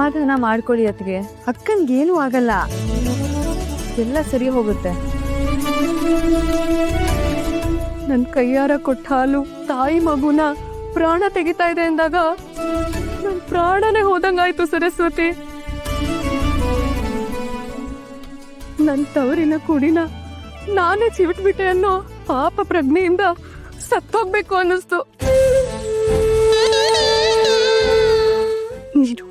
ಸಮಾಧಾನ ಮಾಡ್ಕೊಳ್ಳಿ ಅತ್ತಿಗೆ, ಅಕ್ಕನ್ಗೇನು ಆಗಲ್ಲ, ಎಲ್ಲ ಸರಿ ಹೋಗುತ್ತೆ. ನನ್ ಕೈಯಾರ ಕೊಟ್ಟ ಹಾಲು ತಾಯಿ ಮಗುನ ಪ್ರಾಣ ತೆಗಿತಾ ಇದೆ ಅಂದಾಗ ನನ್ ಪ್ರಾಣನೇ ಹೋದಂಗಾಯ್ತು ಸರಸ್ವತಿ. ನನ್ ತವರಿನ ಕುಡಿನ ನಾನೇ ಚಿವಿಟ್ಬಿಟ್ಟೆ ಅನ್ನೋ ಪಾಪ ಪ್ರಜ್ಞೆಯಿಂದ ಸತ್ತೋಗ್ಬೇಕು ಅನ್ನಿಸ್ತು. ನೀನು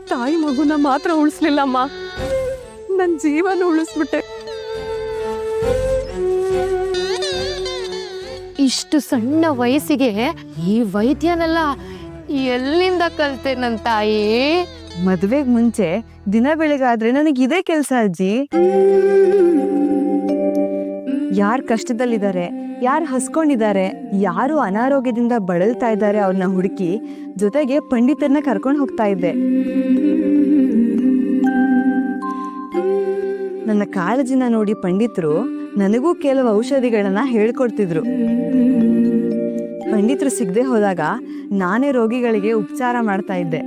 ತಾಯಿ ಮಗುನ ಮಾತ್ರ ಉಳಿಸ್ಲಿಲ್ಲಮ್ಮ, ನನ್ ಜೀವನ ಉಳಿಸ್ಬಿಟ್ಟೆ. ಇಷ್ಟು ಸಣ್ಣ ವಯಸ್ಸಿಗೆ ಈ ವೈದ್ಯನೆಲ್ಲ ಎಲ್ಲಿಂದ ಕಲ್ತೆ ನನ್ ತಾಯಿ? ಮದ್ವೆಗ್ ಮುಂಚೆ ದಿನ ಬೆಳಗಾದ್ರೆ ನನಗೆ ಇದೇ ಕೆಲ್ಸ ಅಜ್ಜಿ. ಯಾರ್ ಕಷ್ಟದಲ್ಲಿದ್ದಾರೆ, ಯಾರು ಹಸ್ಕೊಂಡಿದ್ದಾರೆ, ಯಾರು ಅನಾರೋಗ್ಯದಿಂದ ಬಳಲ್ತಾ ಇದ್ದಾರೆ ಅವ್ರನ್ನ ಹುಡುಕಿ ಜೊತೆಗೆ ಪಂಡಿತರನ್ನ ಕರ್ಕೊಂಡು ಹೋಗ್ತಾ ಇದ್ದೆ. ನನ್ನ ಕಾಳಜಿನ ನೋಡಿ ಪಂಡಿತರು ನನಗೂ ಕೆಲವು ಔಷಧಿಗಳನ್ನ ಹೇಳ್ಕೊಡ್ತಿದ್ರು. ಪಂಡಿತರು ಸಿಗದೆ ಹೋದಾಗ ನಾನೇ ರೋಗಿಗಳಿಗೆ ಉಪಚಾರ ಮಾಡ್ತಾ ಇದ್ದೆ.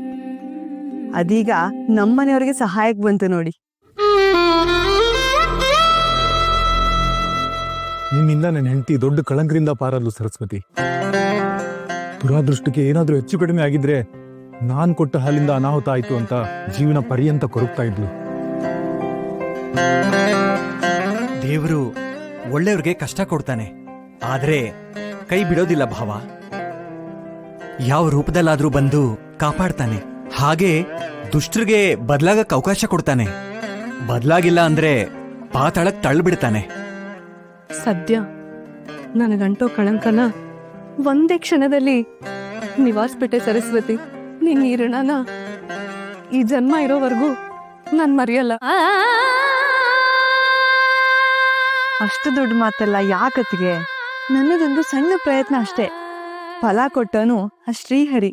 ಅದೀಗ ನಮ್ಮನೆಯವ್ರಿಗೆ ಸಹಾಯಕ್ಕೆ ಬಂತು ನೋಡಿ. ನಿನ್ನಿಂದ ನನ್ನ ಹೆಂಡತಿ ದೊಡ್ಡ ಕಳಂಕರಿಂದ ಪಾರಲು ಸರಸ್ವತಿ. ದುರಾದೃಷ್ಟಕ್ಕೆ ಏನಾದ್ರೂ ಹೆಚ್ಚು ಕಡಿಮೆ ಆಗಿದ್ರೆ ನಾನ್ ಕೊಟ್ಟ ಹಾಲಿಂದ ಅನಾಹುತ ಆಯ್ತು ಅಂತ ಜೀವನ ಪರ್ಯಂತ ಕೊರಗ್ತಾ ಇದ್ಲು. ದೇವರು ಒಳ್ಳೆಯವ್ರಿಗೆ ಕಷ್ಟ ಕೊಡ್ತಾನೆ, ಆದ್ರೆ ಕೈ ಬಿಡೋದಿಲ್ಲ ಭಾವ. ಯಾವ ರೂಪದಲ್ಲಾದ್ರೂ ಬಂದು ಕಾಪಾಡ್ತಾನೆ. ಹಾಗೆ ದುಷ್ಟರಿಗೆ ಬದಲಾಗಕ್ಕೆ ಅವಕಾಶ ಕೊಡ್ತಾನೆ. ಬದಲಾಗಿಲ್ಲ ಅಂದ್ರೆ ಪಾತಾಳಕ್ ತಳ್ಳಿಬಿಡ್ತಾನೆ. ಸದ್ಯ ನನಗಂಟೋ ಕಳಂಕನ ಒಂದೇ ಕ್ಷಣದಲ್ಲಿ ನಿವಾರಿಸ್ಬಿಟ್ಟೆ ಸರಸ್ವತಿ. ನಿನ್ನ ಈ ಋಣನ ಈ ಜನ್ಮ ಇರೋವರೆಗೂ ನಾನ್ ಮರೆಯಲ್ಲ. ಅಷ್ಟು ದೊಡ್ಡ ಮಾತಲ್ಲ ಯಾಕತ್ತಿಗೆ, ನನ್ನದೊಂದು ಸಣ್ಣ ಪ್ರಯತ್ನ ಅಷ್ಟೇ. ಫಲ ಕೊಟ್ಟನು ಆ ಶ್ರೀಹರಿ.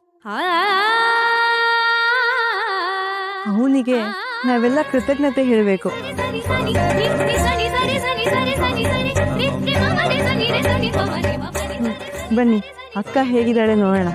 ಅವನಿಗೆ ನಾವೆಲ್ಲ ಕೃತಜ್ಞತೆ ಹೇಳಬೇಕು. ಬನ್ನಿ ಅಕ್ಕ ಹೇಗಿದ್ದಾಳೆ ನೋಡೋಣ.